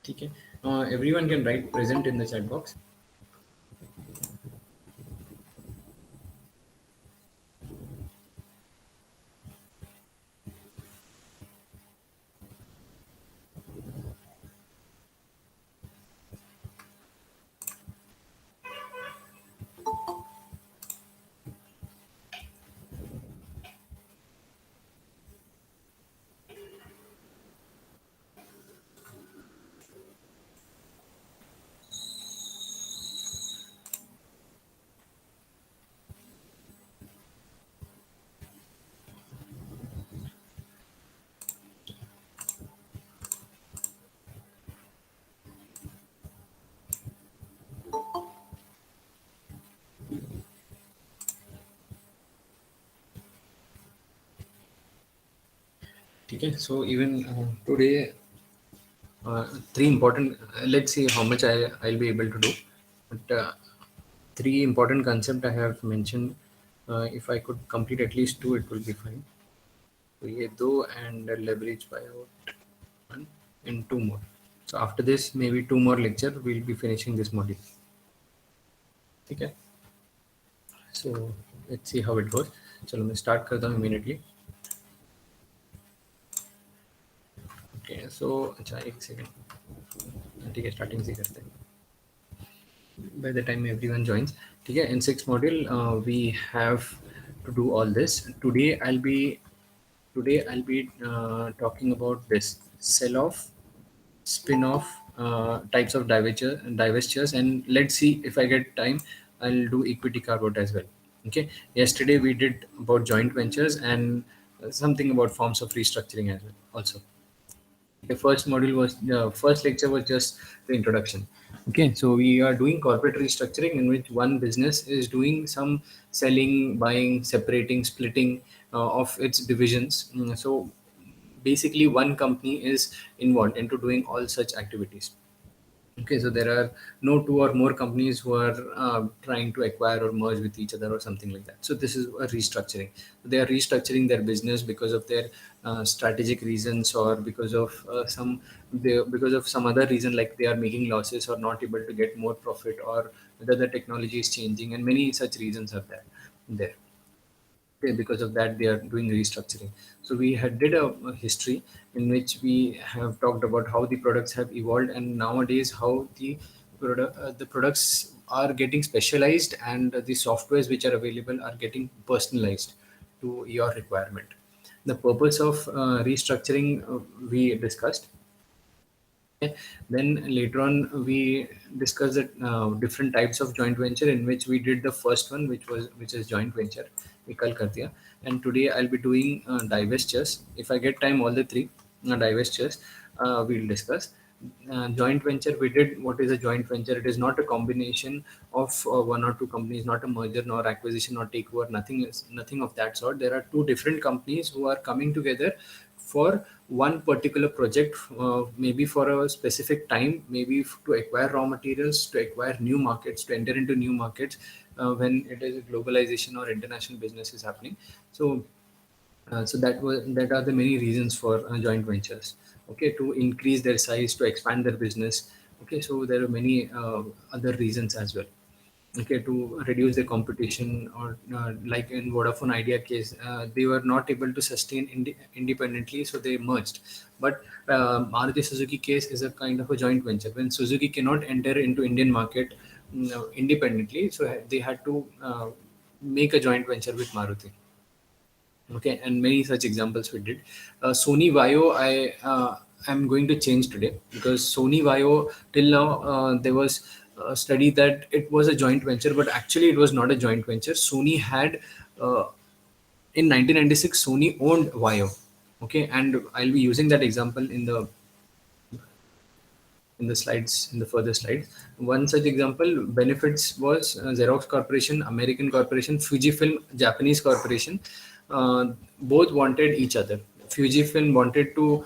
ठीक है. Everyone can write present in the chat box. ठीक है. So even today, three important. Let's see how much I'll be able to do. But three important concept I have mentioned. If I could complete at least two, it will be fine. So ये दो and leverage buyout one and two more. So after this, maybe two more lecture, we'll be finishing this module. ठीक है. So let's see how it goes. चलो मैं start करता हूँ immediately. Okay. So अच्छा एक second. ठीक है, starting से करते हैं. By the time everyone joins, ठीक है. In sixth module, we have to do all this. Today I'll be talking about this sell-off, spin-off, types of divestitures, and let's see if I get time. I'll do equity carve-out as well. Okay. Yesterday we did about joint ventures and something about forms of restructuring as well. Also, the first lecture was just the introduction. Okay, so we are doing corporate restructuring in which one business is doing some selling, buying, separating, splitting of its divisions. So basically, one company is involved into doing all such activities. Okay, so there are no two or more companies who are trying to acquire or merge with each other or something like that. So this is a restructuring. They are restructuring their business because of their strategic reasons, or because of because of some other reason, like they are making losses or not able to get more profit, or whether the technology is changing, and many such reasons are there. Okay, because of that they are doing restructuring. So we had did a history in which we have talked about how the products have evolved, and nowadays how the products are getting specialized, and the softwares which are available are getting personalized to your requirement. The purpose of restructuring, we discussed. Okay. Then later on, we discussed the different types of joint venture, in which we did the first one, which is joint venture. We कल कर दिया. And today I'll be doing divestitures. If I get time, all the three divestitures we'll discuss. Joint venture, we did what is a joint venture. It is not a combination of one or two companies, not a merger nor acquisition or takeover. Nothing of that sort. There are two different companies who are coming together for one particular project, maybe for a specific time, maybe to acquire raw materials, to acquire new markets, to enter into new markets when it is globalization or international business is happening. So that are the many reasons for joint ventures. Okay, to increase their size, to expand their business. Okay, so there are many other reasons as well. Okay, to reduce the competition, or like in Vodafone Idea case, they were not able to sustain independently, so they merged. But Maruti Suzuki case is a kind of a joint venture. When Suzuki cannot enter into Indian market independently, so they had to make a joint venture with Maruti. Okay, and many such examples we did. Sony Vaio, I'm going to change today, because Sony Vaio, till now there was a study that it was a joint venture, but actually it was not a joint venture. Sony had uh, in 1996 Sony owned Vaio. Okay, and I'll be using that example in the slides, in the further slides. One such example benefits was Xerox Corporation, American corporation, Fujifilm, Japanese corporation. Both wanted each other. Fujifilm wanted to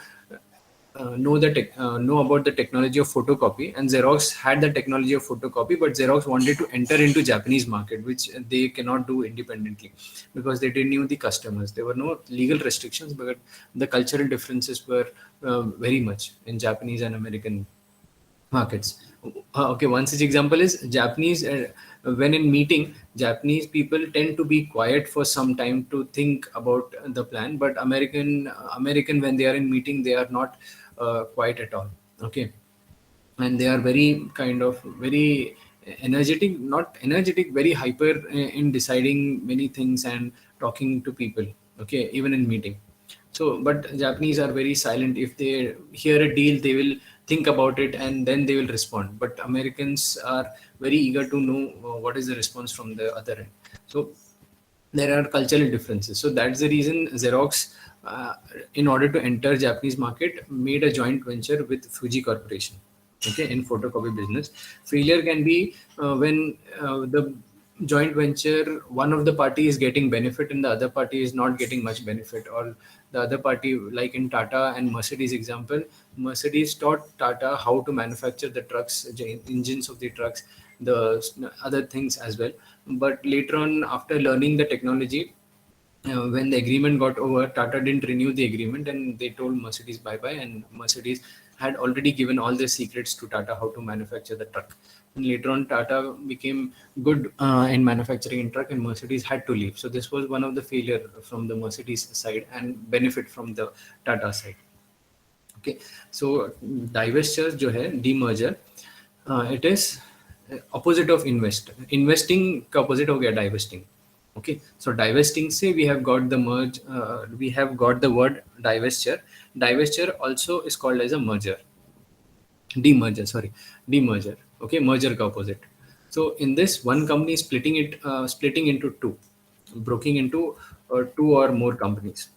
know about the technology of photocopy, and Xerox had the technology of photocopy, but Xerox wanted to enter into Japanese market, which they cannot do independently, because they didn't know the customers. There were no legal restrictions, but the cultural differences were very much in Japanese and American markets. Okay, one such example is Japanese. When in meeting, Japanese people tend to be quiet for some time to think about the plan, but American when they are in meeting, they are not quiet at all. Okay, and they are very kind of very energetic, not energetic, very hyper in deciding many things and talking to people. Okay, even in meeting. So but Japanese are very silent. If they hear a deal, they will think about it and then they will respond, but Americans are very eager to know what is the response from the other end. So there are cultural differences. So that's the reason Xerox, in order to enter Japanese market, made a joint venture with Fuji Corporation. Okay, in photocopy business, failure can be when the joint venture, one of the party is getting benefit and the other party is not getting much benefit, or the other party, like in Tata and Mercedes example, Mercedes taught Tata how to manufacture the trucks, engines of the trucks, the other things as well. But later on, after learning the technology, when the agreement got over, Tata didn't renew the agreement and they told Mercedes bye bye. And Mercedes had already given all the secrets to Tata how to manufacture the truck. And later on, Tata became good in manufacturing in truck, and Mercedes had to leave. So this was one of the failure from the Mercedes side and benefit from the Tata side. Okay, so divestiture जो है demerger, it is opposite of investing का opposite हो गया divesting. Okay, so divesting से we have got the merge, we have got the word divestiture. Divestiture also is called as a merger. Demerger, sorry, demerger. Okay, merger का opposite. So in this, one company is splitting into two, breaking into two or more companies.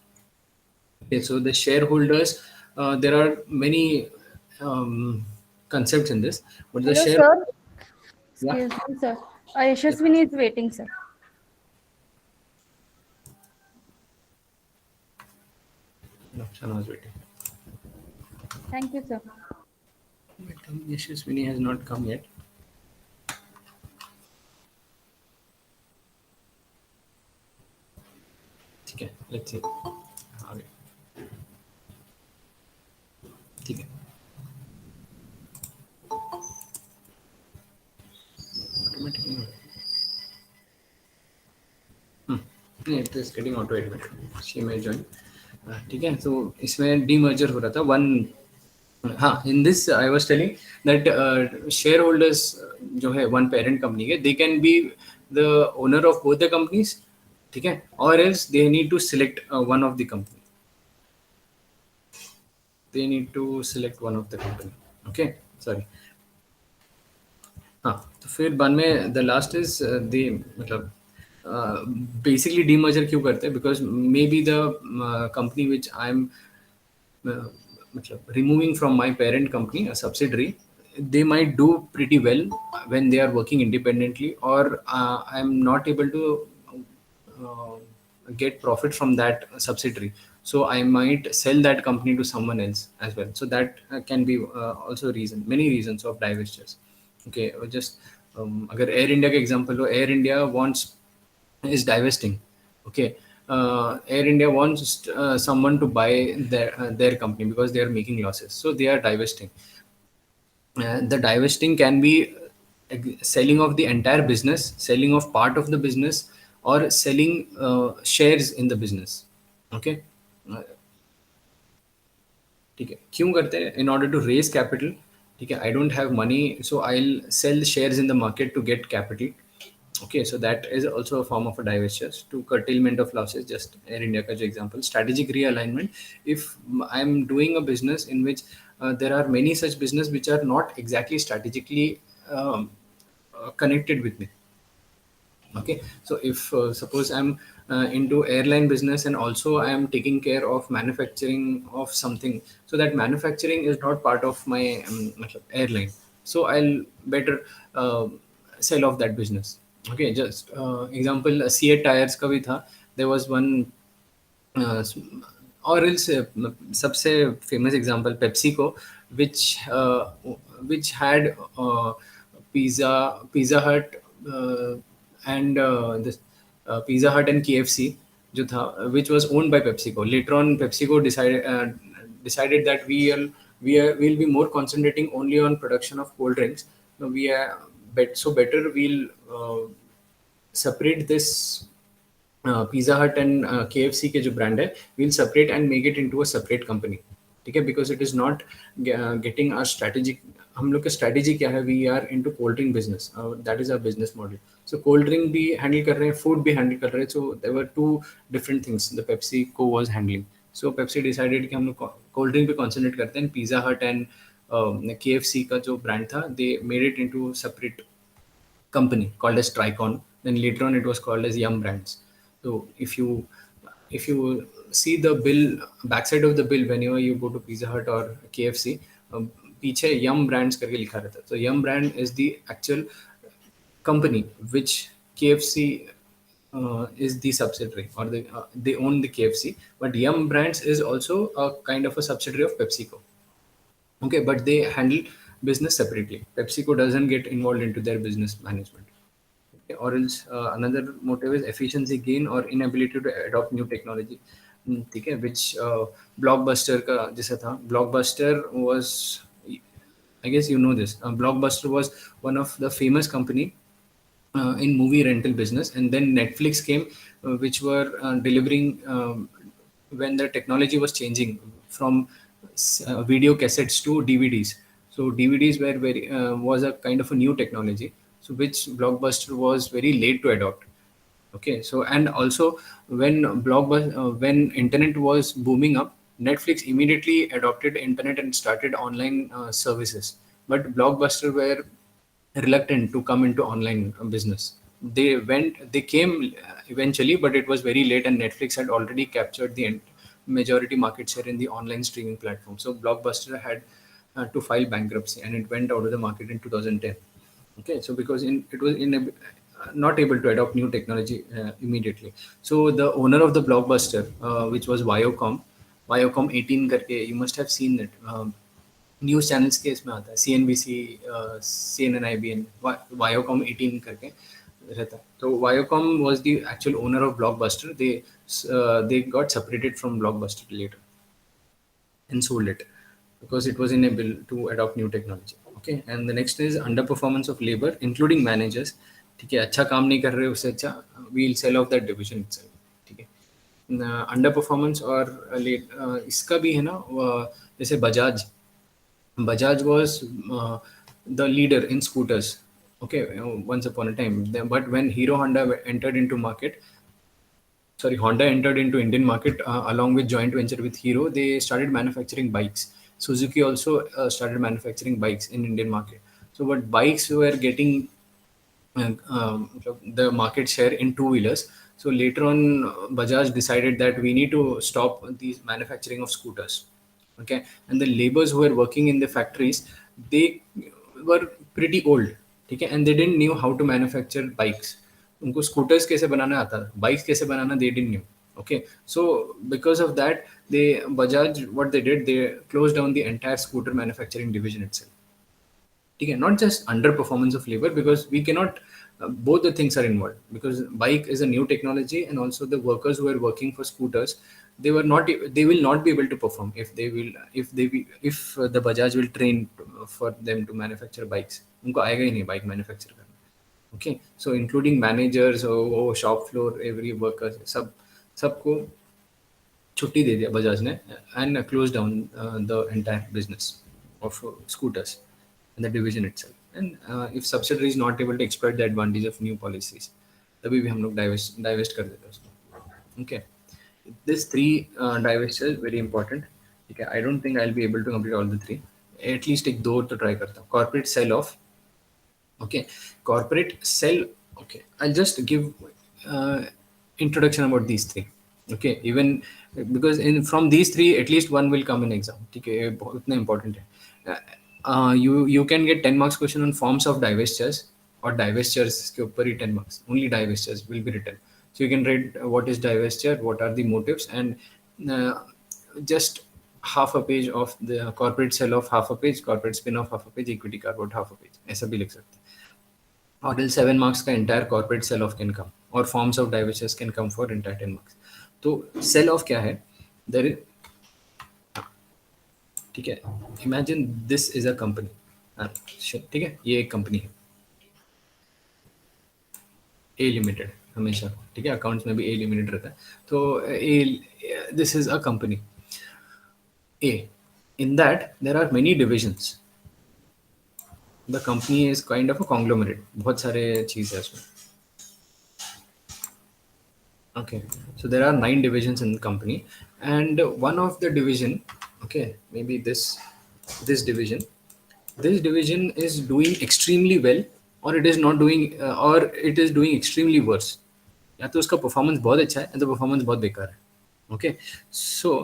Okay, so the shareholders, there are many concepts in this, but the Hello, share, sir. yeah, Excuse me, sir. yeah, Yashaswini is waiting, sir. no, Shana was waiting. Thank you, sir. But Yashaswini has not come yet. ठीक है, let's see. आगे, ठीक है, automatically हो रहा है. नहीं, it is getting auto admit. She may join. ठीक है, तो इसमें डीमर्जर हो रहा था वन. हाँ, in this I was telling that share holders जो है वन पेरेंट कंपनी के, they can be the owner of both the companies. ठीक है, और else they need to select one of the company. They need to select one of the company. Okay, sorry. हाँ, तो फिर बाद में the last is they, मतलब basically demerger क्यों करते हैं, because may be the company which I am मतलब removing from my parent company, a subsidiary, they might do pretty well when they are working independently, or I'm not able to uh, get profit from that subsidiary, so I might sell that company to someone else as well. So that can be also reason, many reasons of divestitures. Okay, or just अगर air India का example low, air India wants is divesting. Okay, Air India wants someone to buy their company because they are making losses, so they are divesting. The divesting can be selling of the entire business, selling of part of the business, or selling shares in the business. Okay, ठीक है, क्यों करते हैं? In order to raise capital. ठीक है, I don't have money, so I'll sell shares in the market to get capital. Okay, so that is also a form of a divestiture to curtailment of losses. Just Air India ka jo example, strategic realignment. If I'm doing a business in which there are many such business which are not exactly strategically connected with me. Okay, so if suppose I'm into airline business and also I am taking care of manufacturing of something, so that manufacturing is not part of my matlab airline, so I'll better sell off that business. Okay, just example, Seat tires का भी था. There was one uh, or else सबसे famous example PepsiCo, which had Pizza Hut and this Pizza Hut and KFC जो था, which was owned by PepsiCo. Later on, PepsiCo decided that we will we'll be more concentrating only on production of cold drinks. No, we are better we'll separate this Pizza Hut and KFC के जो brand है, we'll separate and make it into a separate company. ठीक है, because it is not getting our strategic. हम लोग का strategy क्या है? We are into cold drink business. That is our business model. So cold drink भी handle कर रहे हैं, food भी handle कर रहे हैं. So there were two different things the PepsiCo was handling. So Pepsi decided कि हम लोग cold drink पे concentrate करते हैं. Pizza Hut and KFC का जो brand था, they made it into separate company called as Tricon. Then later on, it was called as Yum Brands. So if you see the bill, backside of the bill, whenever you go to Pizza Hut or KFC, पीछे Yum Brands करके लिखा रहता है. So Yum Brand is the actual company which KFC is the subsidiary, or they own the KFC. But Yum Brands is also a kind of a subsidiary of PepsiCo. Okay, but they handle business separately. PepsiCo doesn't get involved into their business management. Okay, or else another motive is efficiency gain or inability to adopt new technology. ठीक है, which Blockbuster का जैसा था. Blockbuster was, I guess you know this. Blockbuster was one of the famous company in movie rental business, and then Netflix came, which were delivering when the technology was changing from video cassettes to DVDs. So DVDs were very was a kind of a new technology, so which Blockbuster was very late to adopt. Okay, so and also when internet was booming up, Netflix immediately adopted internet and started online services. But Blockbuster were reluctant to come into online business. They came eventually, but it was very late, and Netflix had already captured the majority market share in the online streaming platform. So Blockbuster had to file bankruptcy, and it went out of the market in 2010. Okay, so because it was not able to adopt new technology immediately. So the owner of the Blockbuster, which was Viacom 18 करके, you must have seen it. News channels के इसमें आता है, CNBC, CNN, IBN, Viacom 18 करके रहता है. तो Viacom was the actual owner of Blockbuster. They got separated from Blockbuster later and sold it because it was unable to adopt new technology. Okay, and the next is underperformance of labor, including managers. ठीक है, अच्छा काम नहीं कर रहे, उससे अच्छा we'll sell off that division itself. ठीक है, अंडर परफॉर्मेंस और इसका भी है ना, जैसे Bajaj was the leader in scooters. Okay, once upon a time. But when Honda entered into Indian market along with joint venture with Hero, they started manufacturing bikes. Suzuki also started manufacturing bikes in Indian market. So, but bikes were getting the market share in two-wheelers. So later on, Bajaj decided that we need to stop the manufacturing of scooters. Okay, and the laborers who were working in the factories, they were pretty old. Okay, and they didn't knew how to manufacture bikes. उनको scooters कैसे बनाना आता था, bikes कैसे बनाना they didn't knew. Okay, so because of that, Bajaj, what they did, they closed down the entire scooter manufacturing division itself. Okay, not just underperformance of labor, because we cannot both the things are involved, because bike is a new technology, and also the workers who are working for scooters, they will not be able to perform if the Bajaj will train for them to manufacture bikes. उनको आएगा ही नहीं bike manufacture करना. Okay, so including managers or shop floor, every worker, सबको छुट्टी दे दिया बजाज ने, and closed down the entire business of scooters and the division itself. And if subsidiary is not able to exploit the advantage of new policies, तभी भी हम लोग divest कर देते हैं उसको. Okay, this three divest is very important. Okay, I don't think I'll be able to complete all the three. At least एक दो तो try करता हूँ. Corporate sell off. Okay, corporate sell. Okay, I'll just give introduction about these three. Okay, even because from these three, at least one will come in exam. Okay, उतना important है. You can get 10 marks question on forms of divestures, or divestures के ऊपर ही 10 marks. Only divestures will be written. So you can read what is divestiture, what are the motives, and just half a page of the corporate sell off, half a page corporate spin off, half a page equity carve out, half a page. ऐसा भी लिख सकते हैं. Or else 7 marks का entire corporate sell off can come, or forms of divestitures can come for entire 10 marks. तो sell off क्या है? There is ठीक है, imagine this is a company, ठीक है, ये एक कंपनी है ए लिमिटेड हमेशा, ठीक है, अकाउंट्स में भी ए लिमिटेड रहता है, तो uh, this is a company uh, in that there are many divisions, the company is kind of a conglomerate, बहुत सारे चीज़ है उसमें. Okay, so there are 9 divisions in the company, and one of the division, okay, maybe this division, this division is doing extremely well, or it is not doing, or it is doing extremely worse. या तो उसका performance बहुत अच्छा है या तो performance बहुत बेकार है. ओके, सो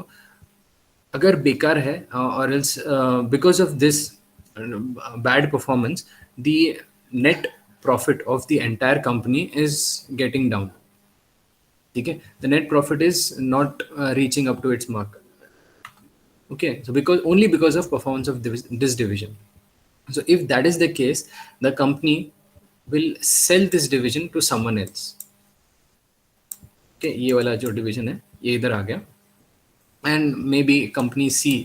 अगर बेकार है और else because of this bad performance the net profit of the entire company is getting down. ठीक है, the net profit is not reaching up to its mark. Okay, so because only because of performance of this division. So if that is the case, the company will sell this division to someone else. Okay, ये वाला जो division है ये इधर आ गया, and maybe company C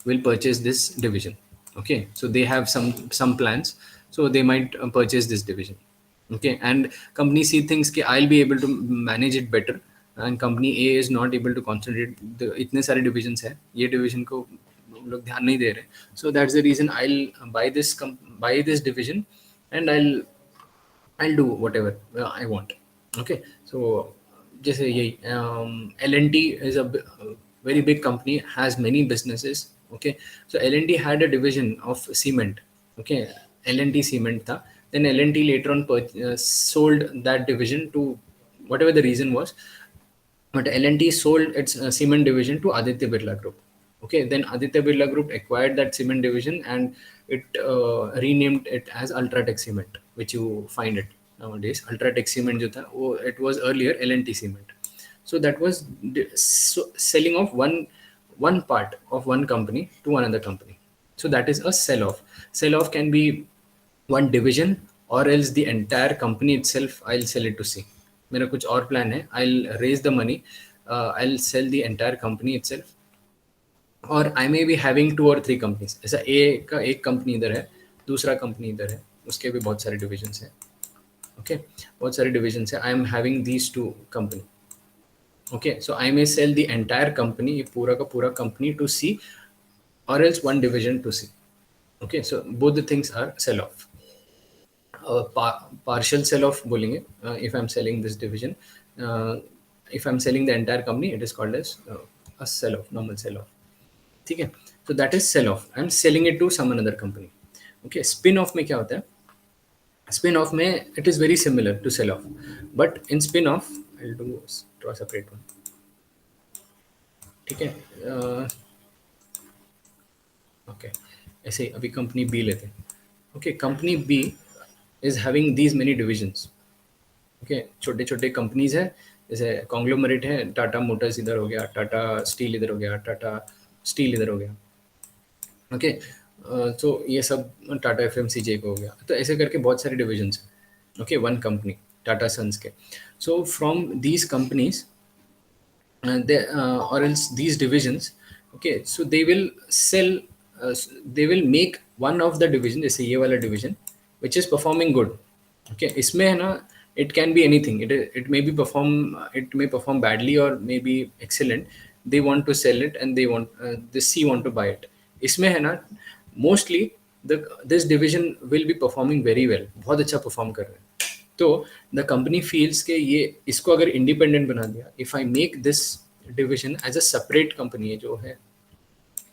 will purchase this division. Okay, so they have some plans, so they might purchase this division. Okay, and company C thinks कि I'll be able to manage it better, and company A is not able to concentrate. इतने सारे divisions है, ये division को लोग ध्यान नहीं दे रहे, so that's the reason I'll buy this division, and I'll do whatever I want. Okay, so जैसे यही L&T is a very big company, has many businesses. Okay, so L&T had a division of cement. Okay, L&T cement था, then L&T later on sold that division to whatever the reason was, but L&T sold its cement division to Aditya Birla Group. Okay, then Aditya Birla Group acquired that cement division, and it renamed it as Ultratech Cement, which you find it nowadays. Ultratech Cement जो था वो, it was earlier L&T Cement. So that was selling off one part of one company to another company. So that is a sell off. Sell off can be one division, or else the entire company itself. I'll sell it to C. मेरा कुछ और plan है, I'll raise the money, I'll sell the entire company itself, और I may be having 2 or 3 companies. ऐसा ए का एक company इधर है, दूसरा कंपनी इधर है, उसके भी बहुत सारे डिविजन्स हैं. ओके, बहुत सारे डिविजन्स हैं. I am having these 2 company. Okay, so I may sell the entire company, ये पूरा का पूरा कंपनी टू सी, और else one division to C. Okay, so both the things are sell off. Partial sell off बोलेंगे if I'm selling this division. If I'm selling the entire company, it is called as a sell off, normal sell off. ठीक है, so that is sell off. I'm selling it to some another company. Okay, spin off में क्या होता है? Spin off में it is very similar to sell off, but in spin off I'll draw a separate one. ठीक है, okay, ऐसे ही अभी company B लेते हैं. Okay, company B is having these many divisions. Okay, छोटे छोटे कंपनीज है, जैसे कॉन्ग्लोमरेट है, टाटा मोटर्स इधर हो गया, टाटा स्टील इधर हो गया, टाटा स्टील इधर हो गया. ओके, तो ये सब टाटा FMCG को हो गया. तो ऐसे करके बहुत सारे डिविजन्स हैं. Okay, one company Tata Sons के. So from these companies or else these divisions, okay, so they will sell, they will make one of the division, जैसे ये वाला division which is performing good. Okay, इसमें है ना, it can be anything, it may be it may perform badly or maybe excellent. They want to sell it, and they want the C want to buy it. इसमें है ना, mostly this division will be performing very well, बहुत अच्छा perform कर रहे हैं. तो the company feels के ये इसको अगर इंडिपेंडेंट बना दिया, if I make this division as a separate company, जो है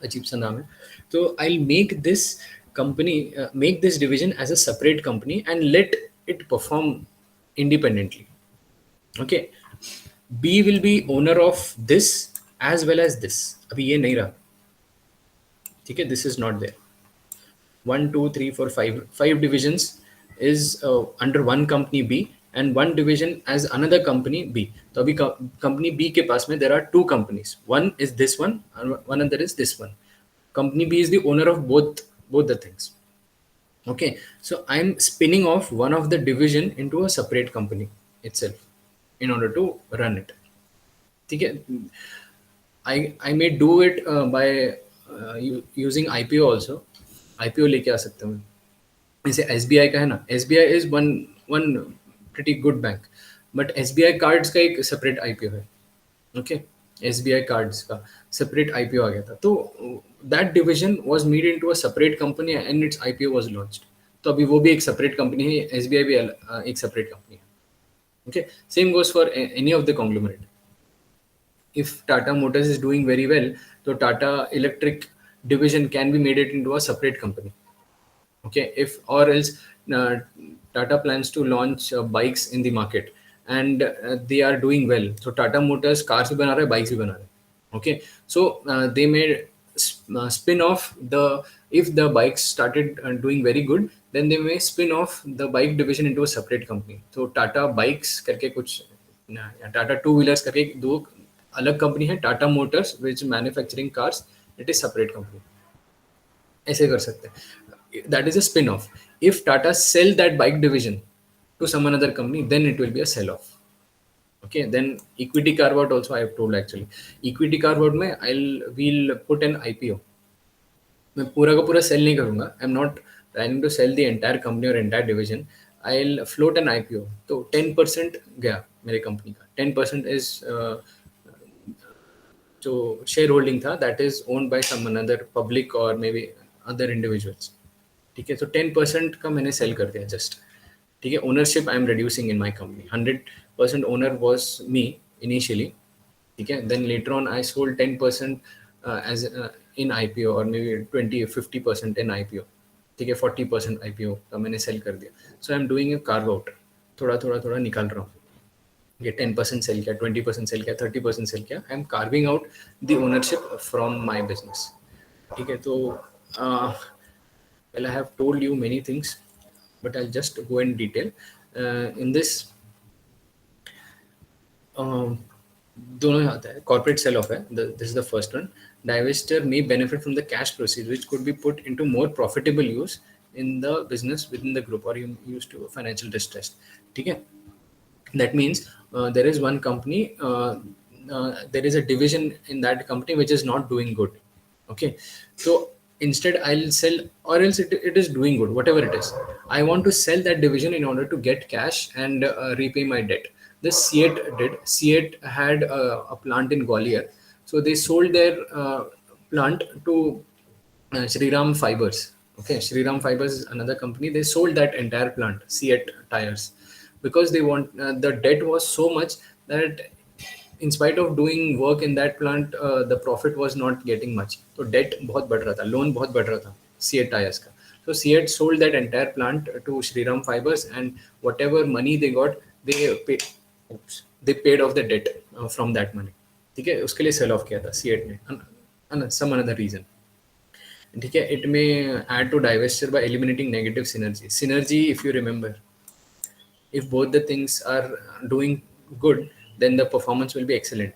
अजीब सा नाम है, तो I make this company, make this division as a separate company and let it perform independently. Okay, B will be owner of this as well as this. अभी ये नहीं रहा, ठीक है, this is not there. 1 2 3 4 5 divisions is under one company B, and one division as another company B. तो अभी company B के पास में there are 2 companies. One is this one, and one other is this one. Company B is the owner of both the things. Okay, so I'm spinning off one of the division into a separate company itself in order to run it. ठीक है, I may do it by using IPO also, IPO लेके आ सकते हैं. जैसे SBI का है ना, SBI is one one pretty good bank, but SBI cards का एक सेपरेट IPO है. ओके, SBI कार्ड्स का सेपरेट IPO आ गया था, तो that division was made into a separate company and it's IPO was launched. तो अभी वो भी एक सेपरेट कंपनी है, SBI भी एक सेपरेट कंपनी है. Okay, same goes for any of the conglomerate. If Tata Motors is doing very well, so Tata Electric division can be made it into a separate company. Okay, if or else uh, Tata plans to launch bikes in the market and they are doing well. So Tata Motors cars भी बना रहा है, bikes भी बना रहा है. Okay, so they may spin off the, if the bikes started doing very good, then they may spin off the bike division into a separate company. So Tata Bikes करके कुछ, Tata Two Wheelers करके दो अलग company है. Tata Motors which manufacturing cars, it is separate company. ऐसे कर सकते हैं. That is a spin off. If Tata sell that bike division to some another company, then it will be a sell off. Okay, then equity carve out also I have told. Actually equity carve out में we'll put an IPO. मैं पूरा का पूरा sell नहीं करूंगा. I am not planning to sell the entire company और entire division. I will float an IPO. तो 10% गया मेरे कंपनी का. 10% इज जो शेयर होल्डिंग था, that is owned by some another public और मे बी अदर इंडिविजुअल्स. ठीक है, तो 10% का मैंने सेल कर दिया जस्ट. ठीक है, ownership I am reducing in my company. 100% owner was me initially. ठीक है, then later on I sold 10% as in IPO और मे बी 20-50% इन IPO. ठीक है, 40% IPO का मैंने सेल कर दिया. So I am doing a carve out. थोड़ा थोड़ा थोड़ा निकाल रहा हूँ. ये 10% सेल किया, 20% सेल किया, 30% सेल किया. I am carving out the ownership from my business. ठीक है, तो well, I have told you many things, but I'll just go in detail. In this, दोनों आता है. Corporate sell-off है. This is the first one. Divestiture may benefit from the cash proceeds, which could be put into more profitable use in the business within the group, or used to financial distress. ठीक है. That means there is one company, there is a division in that company which is not doing good. Okay, so instead I'll sell, or else it is doing good, whatever it is. I want to sell that division in order to get cash and repay my debt. This CEAT did. CEAT had a plant in Gwalior, so they sold their plant to Shriram Fibers. Okay, Shriram Fibers is another company. They sold that entire plant, CEAT tires, because they want, the debt was so much that in spite of doing work in that plant, the profit was not getting much. So debt बहुत बढ़ रहा था, loan बहुत बढ़ रहा था CEAT tires का. So CEAT sold that entire plant to Shriram Fibers, and whatever money they got, they paid off the debt from that money. ठीक है, उसके लिए sell off किया था CEAT ने, some another reason. ठीक है, it may add to divestiture by eliminating negative synergy. Synergy, if you remember, if both the things are doing good, then the performance will be excellent.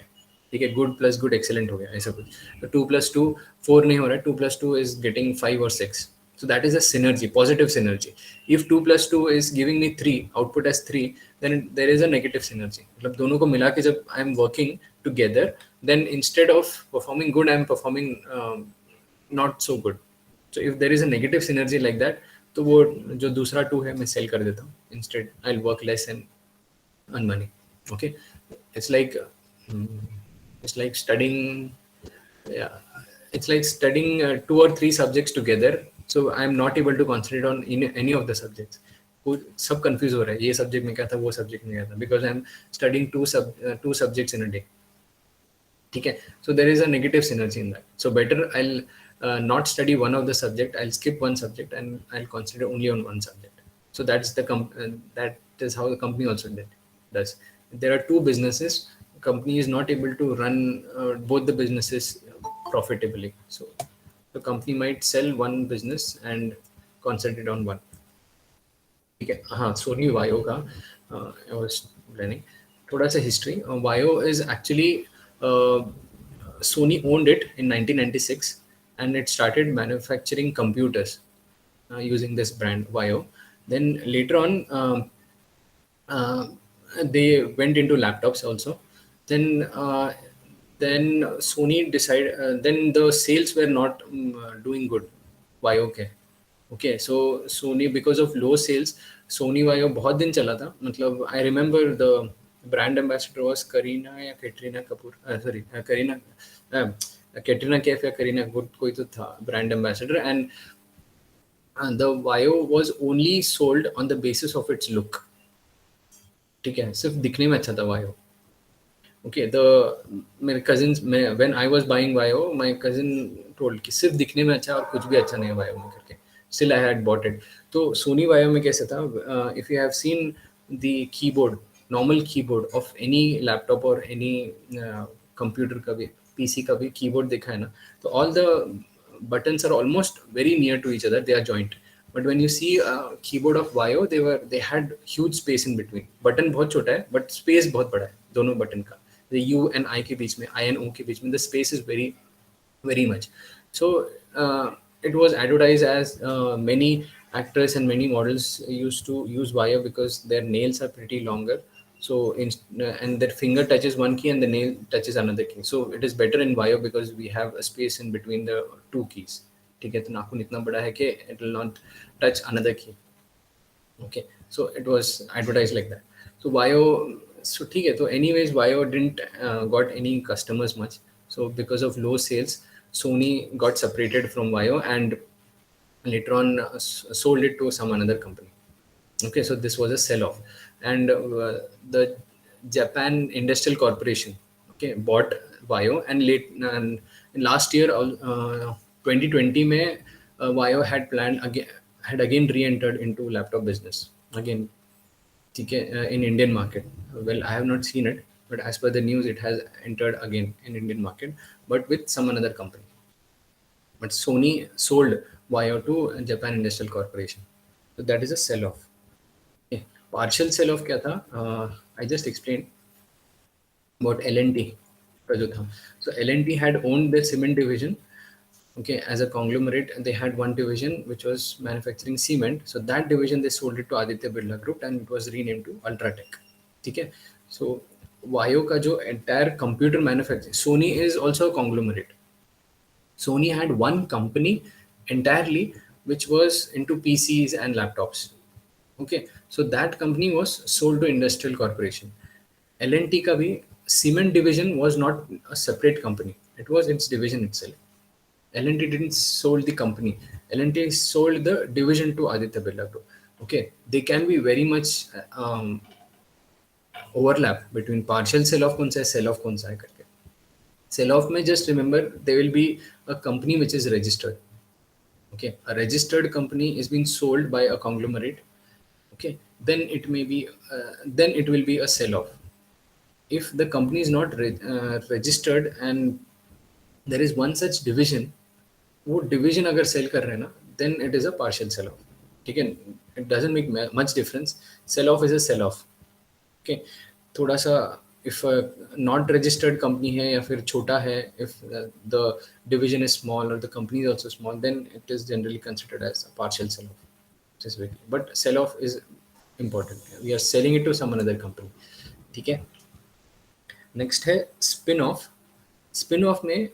ठीक है, good plus good excellent हो गया ऐसा कुछ. तो 2+2 4 नहीं हो रहा है, 2+2 इज गेटिंग 5 और 6. So that is a synergy, positive synergy. If 2+2 is giving me 3, output as 3, then there is a negative synergy. मतलब दोनों को मिला के जब I am working together, then instead of performing good, I am performing not so good. So if there is a negative synergy like that, तो वो जो दूसरा 2 है मैं सेल कर देता हूँ. Instead I'll work less and earn money. Okay, it's like studying, yeah, it's like studying 2 or 3 subjects together. So I am not able to concentrate on any of the subjects. सब confuse हो रहा है, ये subject में क्या था, वो subject में क्या था, because I am studying two subjects in a day. ठीक है, so there is a negative synergy in that. So better I'll not study one of the subject, I'll skip one subject and I'll concentrate only on one subject. So that's that is how the company also does. There are 2 businesses. Company is not able to run both the businesses profitably. So the company might sell one business and concentrate on one. ठीक है. हाँ, Sony Vaio का I was planning थोड़ा सा history. Vaio is actually Sony owned it in 1996 and it started manufacturing computers using this brand Vaio. Then later on they went into laptops also. Then then Sony decided, then the sales were not doing good Vaio के. Okay, so Sony, because of low sales, Sony Vaio बहुत दिन चला था. मतलब I remember the brand ambassador was Kareena या Katrina Kapoor, sorry, Katrina Kaif या Kareena Kapoor, कोई तो था brand ambassador, and the Vaio was only sold on the basis of its look. ठीक है, सिर्फ दिखने में अच्छा था Vaio. Okay, मेरे cousins में when I was buying Vaio, my cousin told कि सिर्फ दिखने में अच्छा और कुछ भी अच्छा नहीं है Vaio में करके. Still I had bought it. तो Sony Vaio में कैसे था? If you have seen the keyboard, normal keyboard of any laptop or any computer का भी, PC का भी keyboard देखा है ना, तो all the buttons are almost very near to each other. They are joint. But when you see a keyboard of Vaio, they had huge space in between. Button बहुत छोटा है, but space बहुत बड़ा है दोनों button का. The U and I के बीच में, I and O के बीच में, the space is very, very much. So it was advertised as many actors and many models used to use Vaio because their nails are pretty longer. So and their finger touches one key and the nail touches another key. So it is better in Vaio because we have a space in between the two keys. ठीक है, तो नाखून इतना बड़ा है कि it will not touch another key. Okay, so it was advertised like that. So Vaio, so ठीक है, तो anyways Vaio didn't got any customers much. So because of low sales, Sony got separated from Vaio and later on sold it to some another company. Okay, so this was a sell-off, and the Japan Industrial Corporation, okay, bought Vaio, and last year 2020 में Vaio had again re-entered into laptop business again. ठीक है, in Indian market. Well, I have not seen it, but as per the news, it has entered again in Indian market, but with some another company. But Sony sold Vaio to Japan Industrial Corporation. So that is a sell-off. Okay. Partial sell-off क्या था? I just explained about L&T का जो था. So L&T had owned the cement division. Okay, as a conglomerate, they had one division which was manufacturing cement. So that division they sold it to Aditya Birla Group and it was renamed to Ultratech. ठीक है. So Vaio का जो entire computer manufacturing, Sony is also a conglomerate. Sony had one company entirely which was into PCs and laptops. Okay, so that company was sold to Industrial Corporation. L&T का भी cement division was not a separate company. It was its division itself. L&T didn't sold the company. L&T sold the division to Aditya Birla Group. Okay, they can be very much overlap between partial sell-off कौन सा है, sell-off कौन सा है करके. Sell-off में just remember there will be a company which is registered. Okay, a registered company is being sold by a conglomerate. Okay, then it may be then it will be a sell-off. If the company is not registered and there is one such division, वो division अगर sell कर रहे हैं ना, then it is a partial sell-off. ठीक है, it doesn't make much difference. Sell-off is a sell-off. Okay, थोड़ा सा if a not registered company है या फिर छोटा है, if the division is small or the company is also small, then it is generally considered as a partial sell-off. Just wait. But sell-off is important. We are selling it to some another company. ठीक है. Next है spin-off. Spin-off में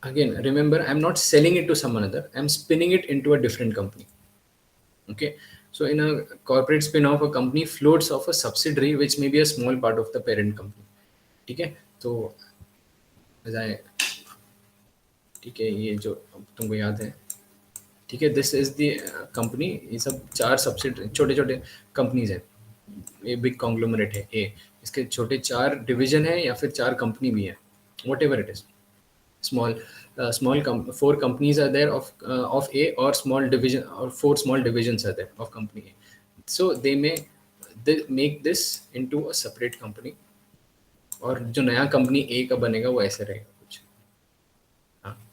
again remember I'm not selling it to some another. I'm spinning it into a different company. Okay. So in a corporate spin-off, a company floats off a subsidiary which may be a small part of the parent company. ठीक है. तो ठीक है, ये जो तुमको याद है, ठीक है, दिस इज द कंपनी. ये सब 4 सब्सिडरी छोटे छोटे कंपनीज हैं. ये बिग कॉन्ग्लोमरेट है ए, इसके छोटे 4 डिवीजन है या फिर 4 कंपनी भी है, what ever it is. small 4 companies are there of A, or small division, or 4 small divisions are there of company A. So they make this into a separate company, और जो नया company A का बनेगा वो ऐसे रहेगा कुछ.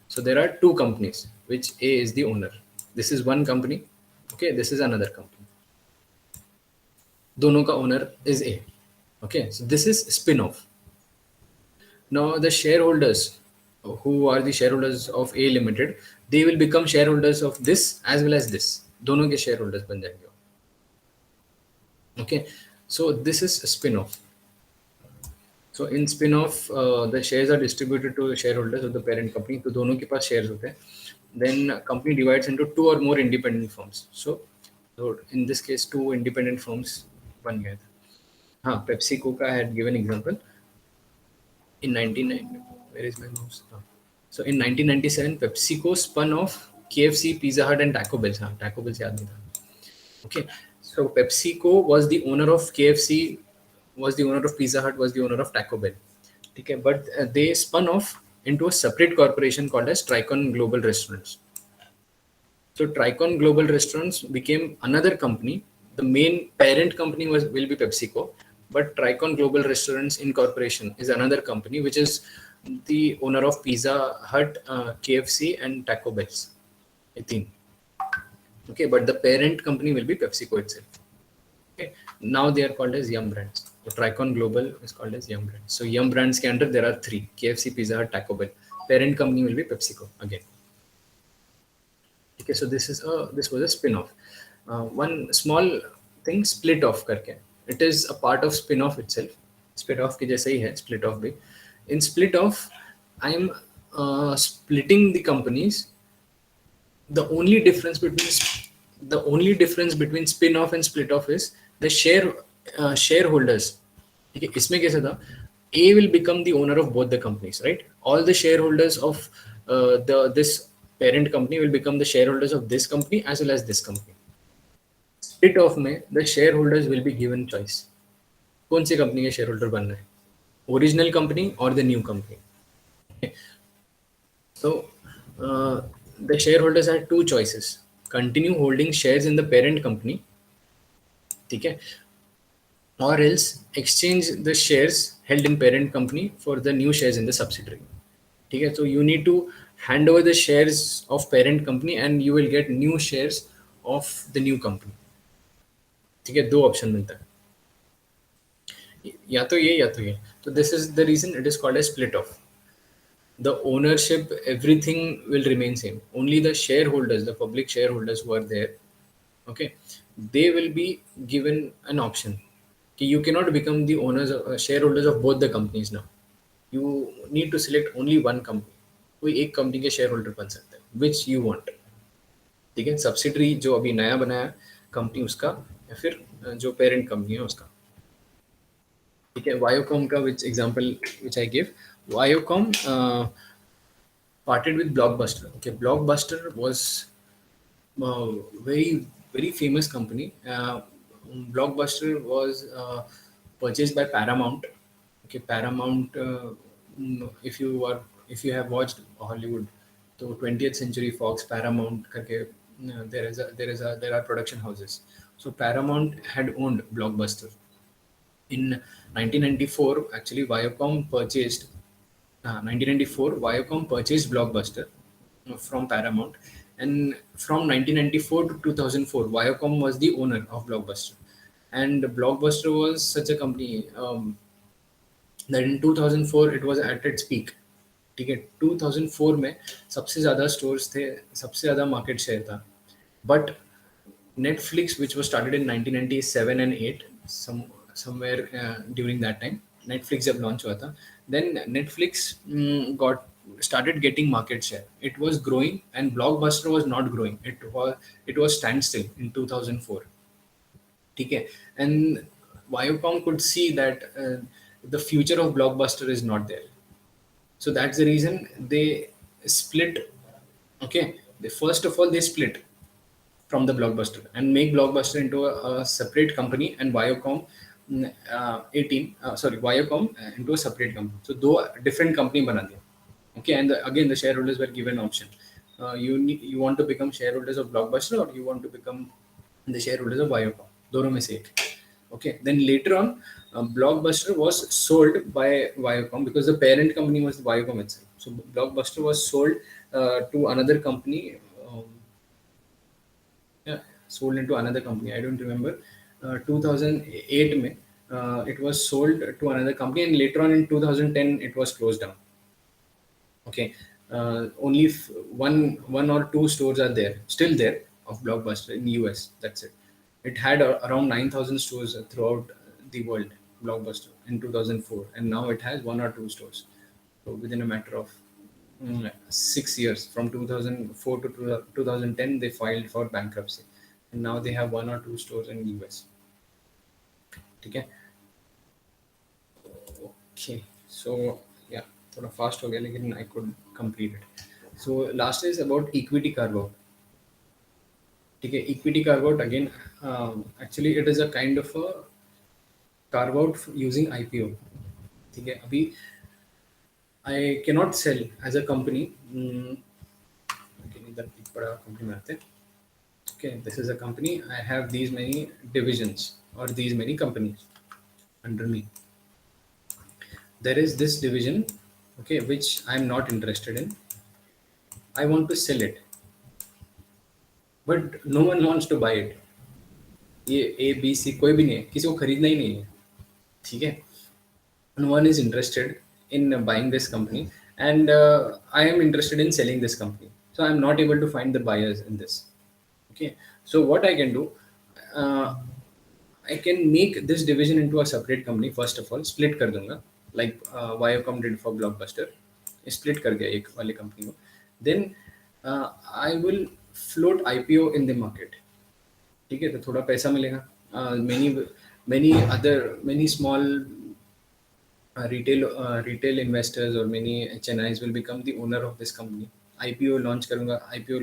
So there are 2 companies which A is the owner. This is one company. Okay, this is another company. दोनों का owner is A. Okay, so this is spin-off. Now the shareholders, who are the shareholders of A Limited, they will become shareholders of this as well as this. दोनों के shareholders बन जाएंगे. Okay, so this is a spin-off. So in spin-off, the shares are distributed to the shareholders of the parent company. तो दोनों के पास shares होते हैं. Then company divides into two or more independent firms. So in this case, two independent firms बन गए थे. हाँ, PepsiCo का I had given example. In 1990, where is my mouse? So in 1997, PepsiCo spun off KFC, Pizza Hut, and Taco Bell. हाँ, Taco Bell से याद नहीं था. Okay, so PepsiCo was the owner of KFC, was the owner of Pizza Hut, was the owner of Taco Bell. Okay, but they spun off into a separate corporation called as Tricon Global Restaurants. So Tricon Global Restaurants became another company. The main parent company will be PepsiCo, but Tricon Global Restaurants Incorporation is another company which is the owner of Pizza Hut, KFC, and Taco Bell's. I think. Okay, but the parent company will be PepsiCo itself. Okay, now they are called as Yum Brands. So Tricon Global is called as Yum Brands. So Yum Brands के अंदर there are three: KFC, Pizza Hut, Taco Bell. Parent company will be PepsiCo again. Okay, so this was a spin-off. One small thing, split off करके. It is a part of spin-off itself. Split off के जैसा ही है split off भी. In split off, I am splitting the companies. The only difference between spin off and split off is the shareholders. ठीक है, इसमें कैसा था? A will become the owner of both the companies, right? All the shareholders of this parent company will become the shareholders of this company as well as this company. Split off में the shareholders will be given choice. कौन सी company के shareholder बनना है? Original company or the new company? Okay. So the shareholders had two choices: continue holding shares in the parent company, ठीक है, or else exchange the shares held in parent company for the new shares in the subsidiary. ठीक है, so you need to hand over the shares of parent company and you will get new shares of the new company. ठीक है, दो option मिलता है, या तो ये. तो this is the reason it is called as split off. The ownership, everything will remain same. Only the shareholders, the public shareholders who are there, okay, they will be given an option. You cannot become the owners shareholders of both the companies now. You need to select only one company. कोई एक company के share holder बन सकता है, which you want. ठीक है, subsidiary जो अभी नया बनाया कंपनी उसका, या फिर जो पेरेंट कंपनी है उसका. ठीक है, वायोकॉम का which example which I give, Viacom parted with Blockbuster. Okay, Blockbuster was very famous company. Blockbuster was purchased by Paramount. Okay, Paramount. If you have watched Hollywood, so 20th Century Fox, Paramount करके there are production houses. So Paramount had owned Blockbuster. In 1994, actually Viacom purchased 1994, Viacom purchased Blockbuster from Paramount, and from 1994 to 2004, Viacom was the owner of Blockbuster, and Blockbuster was such a company that in 2004 it was at its peak. ठीक है, 2004 में सबसे ज़्यादा stores थे, सबसे ज़्यादा market share था. But Netflix, which was started in 1997 and 8, somewhere during that time, Netflix जब launch हुआ था, then Netflix got started getting market share. It was growing and Blockbuster was not growing. It was standstill in 2004. ठीक है, and Viacom could see that the future of Blockbuster is not there. So that's the reason they split. Okay, first of all they split from the Blockbuster and make Blockbuster into a separate company, and Viacom Viacom into a separate company. So दो different company बना दिया. Okay, and again the shareholders were given option. You want to become shareholders of Blockbuster or you want to become the shareholders of Viacom. दोनों में से एक. Okay, then later on, Blockbuster was sold by Viacom because the parent company was Viacom itself. So Blockbuster was sold to another company. Sold into another company. I don't remember. 2008 में it was sold to another company, and later on in 2010 it was closed down. Okay, only one or two stores are still there of Blockbuster in US. That's it. It had around 9,000 stores throughout the world Blockbuster in 2004, and now it has one or two stores. So within a matter of 6 years, from 2004 to 2010, they filed for bankruptcy, and now they have one or two stores in US. Okay. Okay, so yeah, थोड़ा fast हो गया लेकिन I could complete it. So last is about equity carve out. ठीक है, equity carve out again. Actually, it is a kind of a carve out using IPO. ठीक है, अभी I cannot sell as a company. Okay, इधर एक बड़ा company में आते हैं. Okay, this is a company. I have these many divisions or these many companies under me. There is this division, okay, which I'm not interested in. I want to sell it, but no one wants to buy it. ये A B C कोई भी नहीं है, किसी को खरीदना ही नहीं है. ठीक है, no one is interested in buying this company, and I am interested in selling this company, so I'm not able to find the buyers in this. Okay, so what I can do, uh, I can make this division into a separate company. First of all, split कर दूंगा, like Viacom did for Blockbuster. Split कर दिया एक वाले company को. Then I will float IPO in the market. ठीक है, तो थोड़ा पैसा मिलेगा. Many small retail investors or many HNIs will become the owner of this company. IPO launch करूंगा, IPO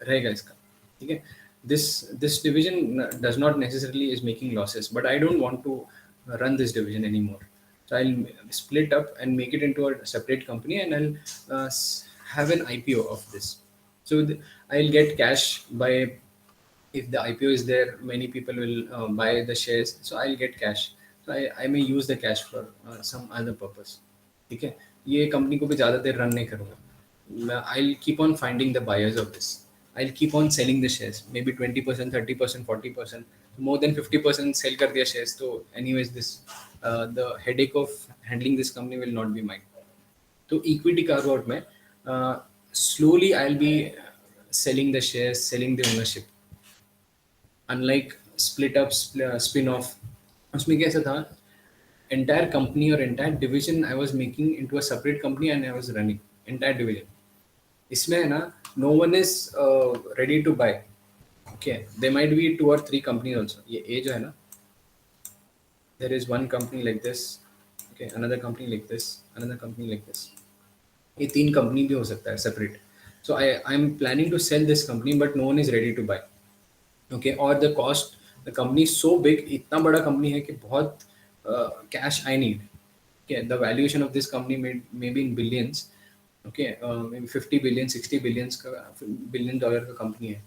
रहेगा इसका. ठीक है, this division does not necessarily is making losses, but I don't want to run this division anymore. So I'll split up and make it into a separate company, and I'll have an IPO of this. So I'll get cash by, if the IPO is there, many people will buy the shares, so I'll get cash. So I may use the cash for some other purpose. ठीक है, ये company को भी ज़्यादा देर run नहीं करूँगा. I'll keep on finding the buyers of this. I'll keep on selling the shares, maybe 20%, 30%, 40%, more than 50% sell कर दिया shares. तो anyways, this the headache of handling this company will not be mine. तो equity carve out में slowly I'll be selling the shares, selling the ownership. Unlike split up, spin off, उसमें कैसा था, entire company or entire division I was making into a separate company and I was running entire division. इसमें है ना, no one is ready to buy. Okay, there might be 2 or 3 companies also. ये A जो है ना, there is one company like this, okay, another company like this, another company like this. ये 3 company भी हो सकता है separate. So I'm planning to sell this company, but no one is ready to buy. Okay, or the cost, the company is so big, इतना बड़ा company है कि बहुत cash I need. Okay, the valuation of this company maybe in billions. Okay, maybe 50 billion, 60 billions का billion dollar का company है.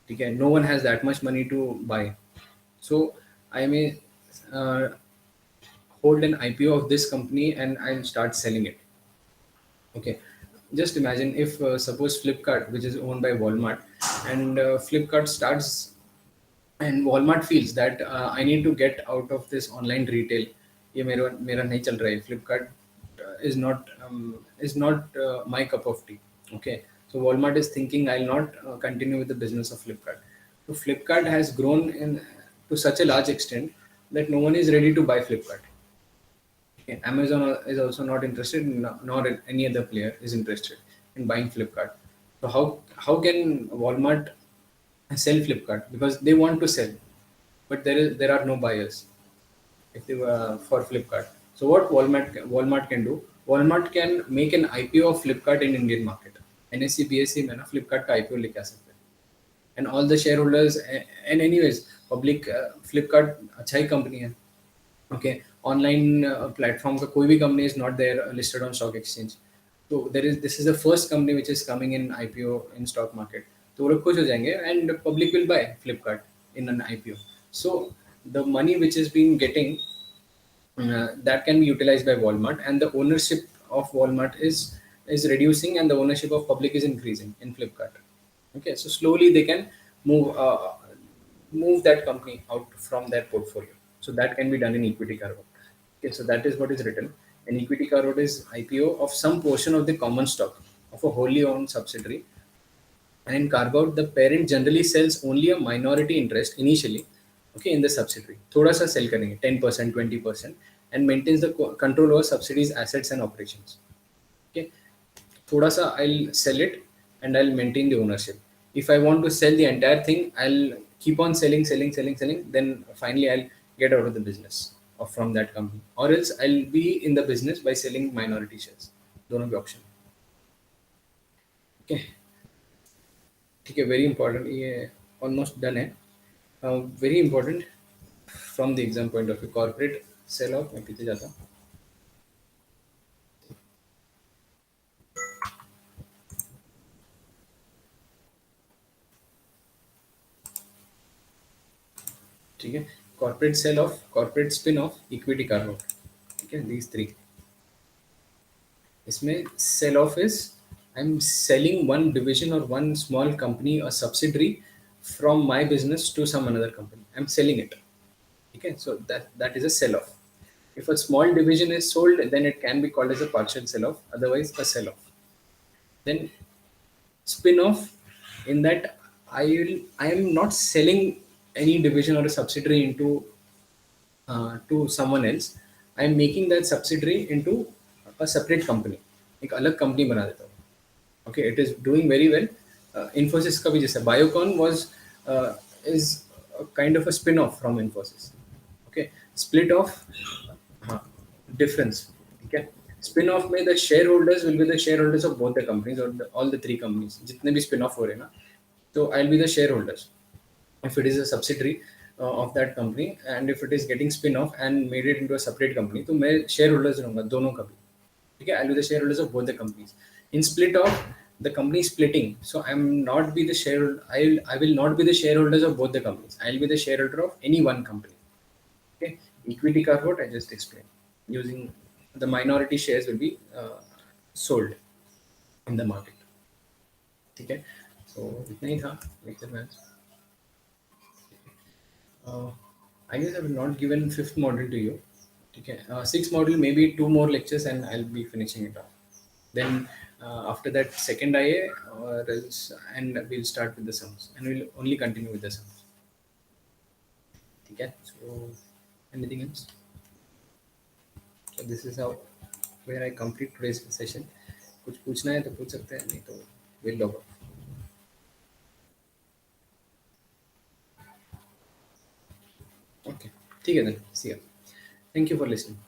ठीक है, no one has that much money to buy. So I may hold an IPO of this company and I'll start selling it. Okay, just imagine if suppose Flipkart, which is owned by Walmart, and Flipkart starts, and Walmart feels that I need to get out of this online retail. ये मेरा नहीं चल रहा है. Flipkart is not my cup of tea. Okay, so Walmart is thinking I'll not continue with the business of Flipkart. So Flipkart has grown to such a large extent that no one is ready to buy Flipkart. Okay, Amazon is also not interested, nor any other player is interested in buying Flipkart. So how can Walmart sell Flipkart? Because they want to sell, but there are no buyers if they were for Flipkart. So what Walmart can do? Walmart can make an IPO of Flipkart in Indian market. NSE BSE में ना Flipkart का IPO लेके आ सकते हैं. And all the shareholders, and anyways public, Flipkart अच्छा ही company है. Okay, online platform का कोई भी company is not there listed on stock exchange. So this is the first company which is coming in IPO in stock market. तो वो लोग खुश हो जाएंगे and public will buy Flipkart in an IPO. So the money which is being getting, that can be utilized by Walmart, and the ownership of Walmart is reducing, and the ownership of public is increasing in Flipkart. Okay, so slowly they can move that company out from their portfolio. So that can be done in equity carve out. Okay, so that is what is written. An equity carve out is IPO of some portion of the common stock of a wholly owned subsidiary. And in carve out, the parent generally sells only a minority interest initially okay, in the subsidiary. थोड़ा सा sell करेंगे 10% 20% and maintains the control over subsidiaries assets and operations. Okay, थोड़ा सा I'll sell it and I'll maintain the ownership. If I want to sell the entire thing, I'll keep on selling. Then finally I'll get out of the business or from that company, or else I'll be in the business by selling minority shares. दोनों के option. Okay, ठीक है, very important, ये almost done है. Very important from the exam point of view, corporate sell off. मैं पीछे जाता हूँ. ठीक है, corporate sell off, corporate spin off, equity carve out. ठीक है, दीज थ्री. इसमें sell off is I am selling one division और वन स्मॉल कंपनी और subsidiary from my business to some another company. I am selling it. ठीक है, so that is a sell off. If a small division is sold, then it can be called as a partial sell off, otherwise a sell off. Then spin off, in that I am not selling any division or a subsidiary into to someone else. I am making that subsidiary into a separate company. एक अलग company बना देता हूँ. Okay, it is doing very well. Infosys का भी जैसा Biocon was is a kind of a spin off from Infosys. Okay, split off, हाँ, difference. ठीक है, spin off में the shareholders will be the shareholders of both the companies or all the three companies जितने भी spin off हो रहे हैं ना, तो I'll be the shareholders if it is a subsidiary of that company, and if it is getting spin off and made it into a separate company, तो मैं shareholders रहूँगा दोनों का भी. ठीक है, I'll be the shareholders of both the companies. In split off, the company is splitting, so I'm not be the shareholder. I will not be the shareholders of both the companies. I'll be the shareholder of any one company. Okay, equity carve out I just explained. Using the minority shares will be sold in the market. ठीक है, so इतना ही था lecture में. I guess I will not given fifth module to you. Okay, sixth module maybe two more lectures and I'll be finishing it off. Then after that second IA or else, and we'll start with the sums and we'll only continue with the sums. Okay, so anything else? So this is how where I complete today's session. कुछ पूछना है तो पूछ सकते हैं, नहीं तो we'll log off. Okay, ठीक है then. See you. Thank you for listening.